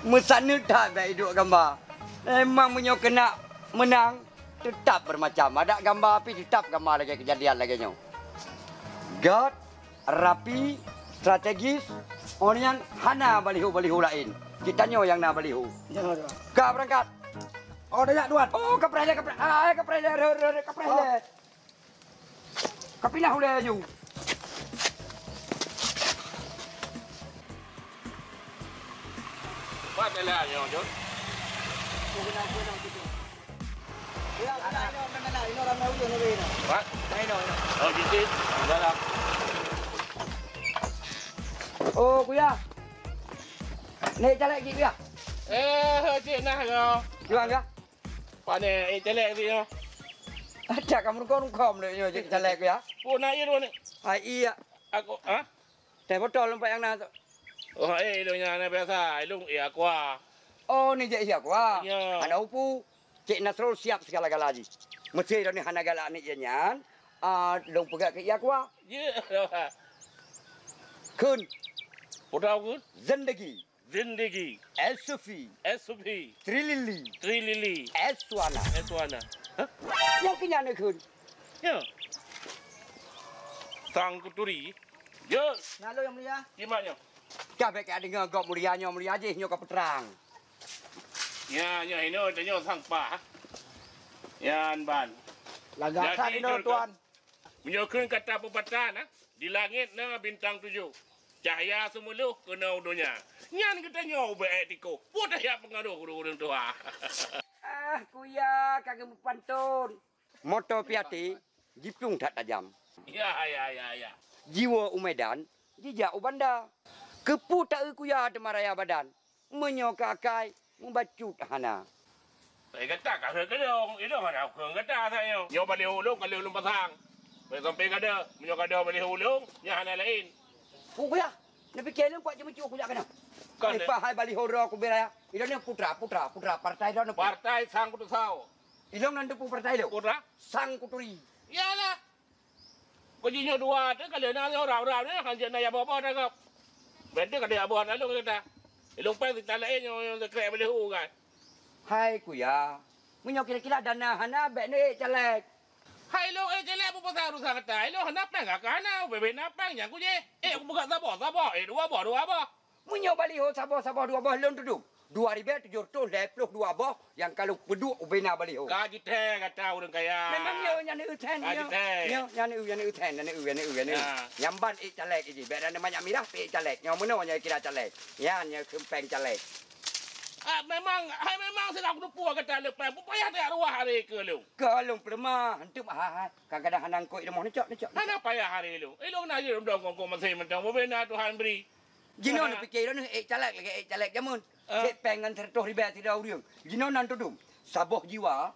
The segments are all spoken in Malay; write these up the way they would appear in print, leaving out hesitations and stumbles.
Mesana tak baik hidup gambar. Memang punya kena menang, tetap bermacam. Ada gambar api, tetap gambar lagi kejadian lagi nyo. God, rapi, strategis, orang yang hana baliho-baliho lain. Kita nyo yang nak baliho. Kak berangkat. Oh, dah tuan. Oh, kaprele. Kapinah boleh aju. Buat lah yo, Jun. Ya, ini orang mau yang ni. Buat. Ini. Oh, gitu. Dah lah. Oh, kuya. Naik jalan lagi kuya. Cik nah yo. Juang ya? Pane telek ni yo. Ada kamu kom le yo jalan kuya. Pun nak iru ni. Hai iya. Aku, ha? Teh botol lompat yang nak. Oh, lu nya na biasa, lu aku. Oh, ni je siap kuah. Ya. Ana upu. Cik Nasrul siap segala-gala lagi. Mesti dah ni hana galak ni je nyan. Dong pegat ke iya kuah. Ya. Kun. Putau kun. Zindagi. Zindagi. Elsufi. SUV. Trilili. Trilili. Eswana. Eswana. Ha? Yang kenyan ni kun. Ya. Sang kuturi. Ya. Lalu yang mulia. Gimana? Kah baik ada ngagok mulia je nyo ka peterang. Ya, ini tanya sang pa. Yan ban. Lagakan ini tuan. Menyokong kata pepatah di langit na bintang 7. Cahaya semuluh kena udunya. Nyan kita nyaw beetiko. Pudah ya pengaruh urang tua. Kuya kagak pantun. Moto piati jipung tak tajam. Ya. Jiwa umedan jijak ubanda. Kepu tak kuya demaraya badan. Menyokakai membacut hana. Saya kata kah kedong. Itu mana aku kata saya. Nyaw balik ulung kalau ulung pasang. Sampai kada menyok kada balik ulung nya hana lain. Kuya, nak fikir lu buat jemu kuya kena. Kan. Hai bali horo ku beraya. Itu ni putra partai dah. Partai sang kutu sao. Ilong nanti partai lu. Putra Sang kuturi. yalah. Kau jinyo dua tu kalau nak orang-orang ni hanya nak apa-apa dah kau. Benda kada apa lalu kata. Ilung pai kita lain yang kerek boleh kan. Hai kuya. Menyo kira-kira dana hana bek ni calek. Hai lo jelek apa pasal urusan kata. Lo hendak pang kak hana bebe napang yang ku je. Aku buka sabar. Dua bah. Menyo baliho sabar dua boh lon tudung. 2,722 boh yang kalau beduk ubena baliho. Kaji teh kata orang kaya. Memang yo nyane uten yo. Yo nyane uten. Nyamban calek iki. Bek dana banyak mirah pe calek. Nyo meno nya kira calek. Ya nya kempeng calek. Memang sedang lupa kata lepas. Pupaya tak ruah hari ke lu. Kalau pelema hentup kadang-kadang hanang koi demoh necok. Mana payah hari lu. Ilong nak je dong kong masih mentang. Bebena Tuhan beri. Jino nak fikir ni calek jamun. Cek pengen tertuh riba tidak uriung. Jino nan tudung. Saboh jiwa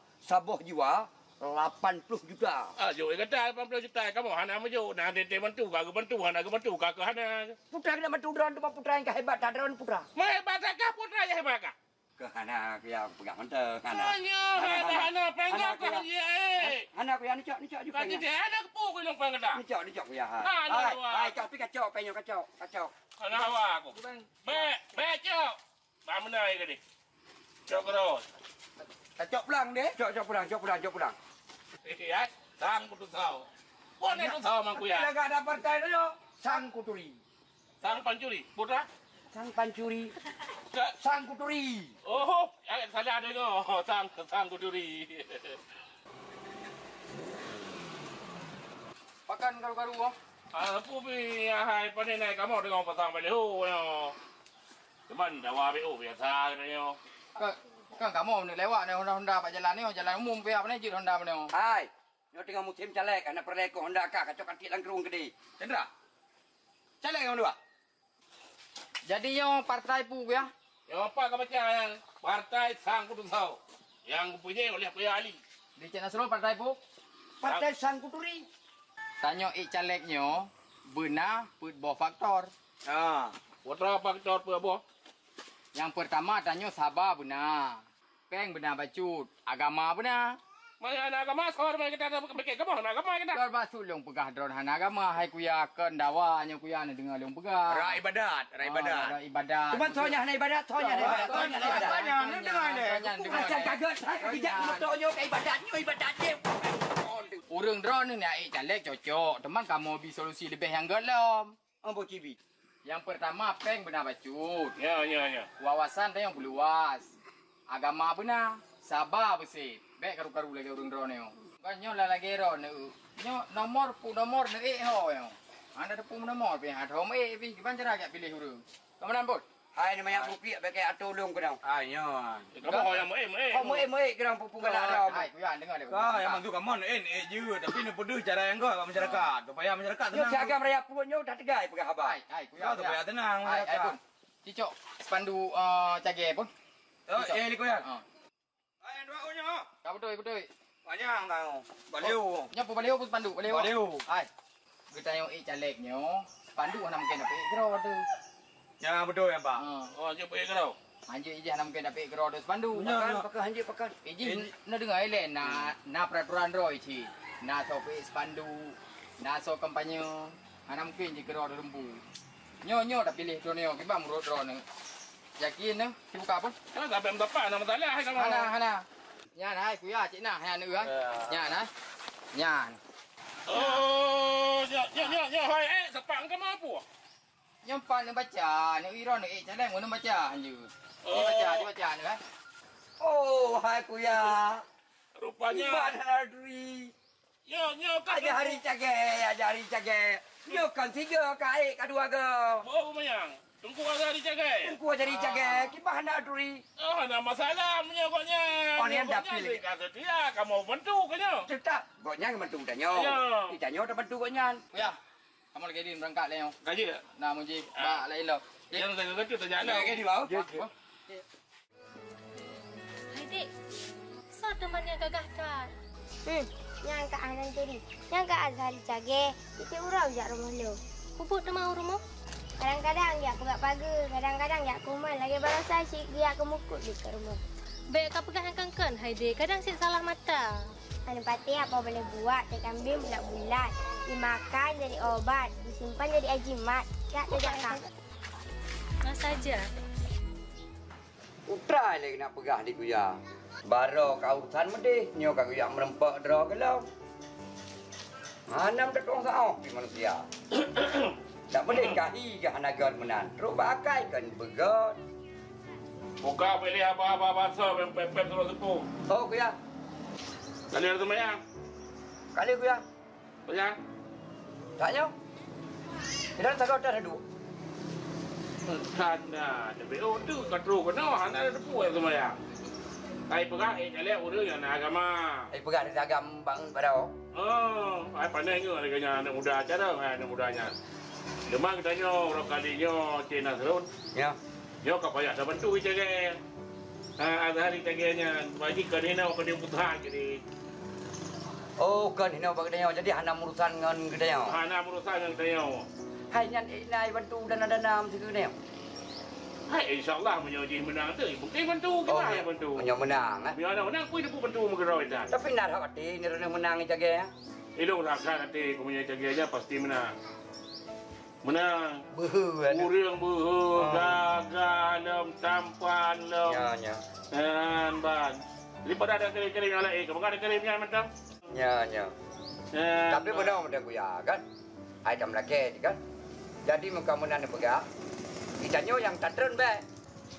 80 juta. Jo kata 80 juta kamu hana mejo nah tete bantu hana ke hana. Putra kena bantu drone tu putra yang hebat tak drone putra. Hebat kah putra ya hebat kah? Ke hana yang pegang mentah hana. Hana pengen kah ye. Hana ku yang nicok juga. Kaji dia ada kepu ilong pengen dah. Nicok ku ya. Hai. Hai kau pi kacau penyo kacau. Hana hawa aku. Be cok. Ba mana ai ke ni? Cok terus. Kacau pulang deh. Cok pulang. Ya, sang kutu tahu. Pon itu tahu mangku ya. Enggak ada partai dulu. Sang kuturi. Sang pancuri, putra. Sang pancuri. Sang kuturi. Oh, salah ada no. Sang kuturi. Pakan garu-garu oh. Aku pi hai panen naik kamu dengan pasang balik yo. Cuman dawa BO biasa ni yo. Kan kamu ni lewat ni Honda pak jalan ni jalan umum pihak ni jid Honda ni. Hai. Nyo tengah musim calek anak perleko Honda kak kacau kantik langkerung gede. Cendra. Calek kau dua. Jadi yo partai pu ya. Yo apa kau baca partai sang kutu tahu. Yang punya oleh Puya Ali. Di Cik Nasrul partai pu. Partai sang kuturi. Tanya caleknya benar put bawa faktor. Putra faktor apa? Yang pertama tanya sabar benar. Peng benar bacut. Agama benar. Maya nak agama sekolah mana kita pakai agama nak agama kita. Kau masuk long pegah drone han agama hai kuya ken dawanya kuya ni dengar long pegah. Rai ibadat, rai ibadat. Rai ibadat. Cuma soalnya hanya ibadat, soalnya hanya ibadat. Soalnya ni dengar ni. Macam kaget, saya tidak motornya ke ibadatnya, ibadatnya. Urang drone ni ai calek cocok. Teman kamu bi solusi lebih yang gelom. Ambo cibi. Yang pertama peng benar bacut. Ya. Wawasan dia yang luas. Agama benar. Sabar bersih. Baik karu-karu lagi urang drone ni. Banyak lah lagi ron ni. Nyo nomor ni ho yo. Anda ada nomor pi hat home pi gimana cara agak pilih urang. Kamu pun? Hai nama yang bukit pakai atolong kau. Ayo. Kamu yang Kau mau kau pupuk galak. Hai kuya dengar dia. Kau yang mantu kamu je tapi ni peduh cara yang kau masyarakat. Supaya masyarakat Yo tenang. siagam raya punya dah tegai pegah habai. Hai kuya. Kau supaya tenang Hai masyarakat. pun. Cicok spandu cage pun. Oh, ni kau ya. Ha. Hai, dua unyo. Kau betul. Banyak tahu. Baliu. Nyo pun baliu pun spandu baliu. Baliu. Hai. Kita yang calek nyo spandu nak mungkin dapat kero tu. Ya betul ya, Pak. Oh, je pergi kau. Anjir ijah nak mungkin dapat kero tu spandu. Pakai hanjir pakai. Ijin nak dengar ile na peraturan roi ci. Na so pe spandu. Na so kampanye. Ana mungkin je kero rembu. Nyo dah pilih drone nyo kiba murut drone. Yakin ne? Dibuka pun. Kan tak payah dapat nama tak lah kamu. Hana. Nyan hai kuya cik nah yang nữa. Nyan ha. Nyan. Oh, ya, hai sepak kamu apa? Nyampan nak baca, nak iron nak jalan mana baca hanya. Dia baca ni kan. Oh, hai kuya. Rupanya. Ibadah duri. Ya, kan. Aja hari cage. Yo kan tiga kai kedua ke. Oh, mayang. Tunggu ada di jaga. Ku jadi cage. Kibah nak duri. Oh, ada masalah punya koknya. Oh, ni anda pilih. Kata dia, kamu bantu kanya. Tetap. Goknya mentu danyo. Ya. Kita nyo dah bantu goknya. Kuya. Kamu lagi din berangkat le. Gaji. Nah muji ba lain lo. Yang saya kata tu jalan. Lagi di bawah. Hai dek, so teman yang gagah tak? Yang Kak Hanan tadi. Yang Kak Azhari cage. Kita urau jak rumah lo. Pupuk tema rumah? Kadang-kadang dia pegat pagar, kadang-kadang dia kuman. Lagi barusan si dia kemukut di ke rumah. Baik kau pegang angkan hai dek, kadang si salah mata. Anu pati apa boleh buat? Teh kambing bulat-bulat. Dimakan jadi obat, disimpan jadi ajimat. Tak tidak kak. Nah saja. Utrai lagi nak pegah di kuya. Baro kau urusan medih. Nyo kau yang merempak draw ke lau. Hanam tak tong sao di manusia. Tak boleh kahi ke hanagan menan. Terus bakai kan begot. Buka pilih apa-apa bahasa pep terus sepuh. Oh kuya. Kali ada mayang. Kali kuya. Mayang. Tak nyo. Tidak tak kau dah duduk. Kana, tapi tu katru kena hana ada puas mayang. Ai pegang kali urang yang agama. Pegang di agam bang barau. Oh, ai pandai nyo kanya anak muda acara anak mudanya. Demang tanya orang kalinya Cina serun. Ya. Yo kau payah dah bantu jaga. Ada hari jaganya bagi kadina kau dia putah jadi. Oh kan ini apa kedai jadi hanam urusan dengan kedai. Hana urusan dengan tanya. Hai nyan inai bantu dana-dana mesti kedai. Hai insyaallah menyoji menang tu. Bukti bantu kita yang bantu. Menyo menang ah. Biar menang pun dia bantu mengeroi dah. Tapi nak hati ni rene menang jaga ya. Itu rasa nanti kau punya jaganya pasti menang. Menang. Behu. Urang behu, gagah, lem tampan, lem. Ya. Dan ban. Daripada ada kering-kering yang lain, kau ada keringnya macam. Ya. Tapi benar mudah kuya kan. Ai tam laki kan. Jadi muka menan pegak. Itanyo yang tadren be.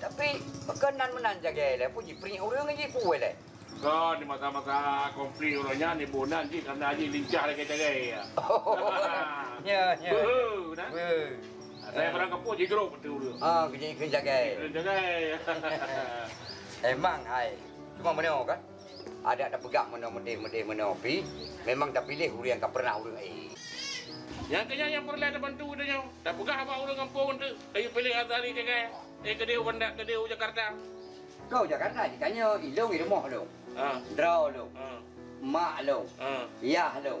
Tapi berkenan menan jaga le puji pring urang lagi puwe le. Kau di masa-masa konflik orangnya ni bonan ji karena ji lincah lagi jaga ya. Ya. Behu, nah. Saya barang kapur ji gerok betul. Ah, kerja jaga. Jaga. Emang hai. Cuma mana kan? Ada pegak mana pi. Memang tak pilih urang yang pernah urang ai. Yang kenya yang perlu ada bantu dia. Tak pegah apa orang kampung tu. Ayo pilih Azhari jaga. Kedai Bandar, kedai Jakarta. Kau Jakarta dikanya ilung rumah lu. Draw lu. Mak lu. Yah lu.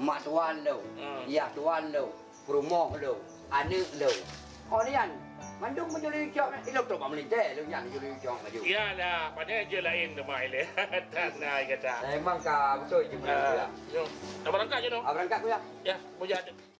Mak tuan lu. Yah tuan lu. Rumah lu. Anak lu. Oh Nian, mandung menjadi kiok ilok tu pameling teh, lu Nian jadi kiok maju. Iyalah, pada je lain demai le. Tanai kata. Memang kah betul je benar. Yo, nak berangkat je no. Berangkat ku ya. Ya, mau jadi.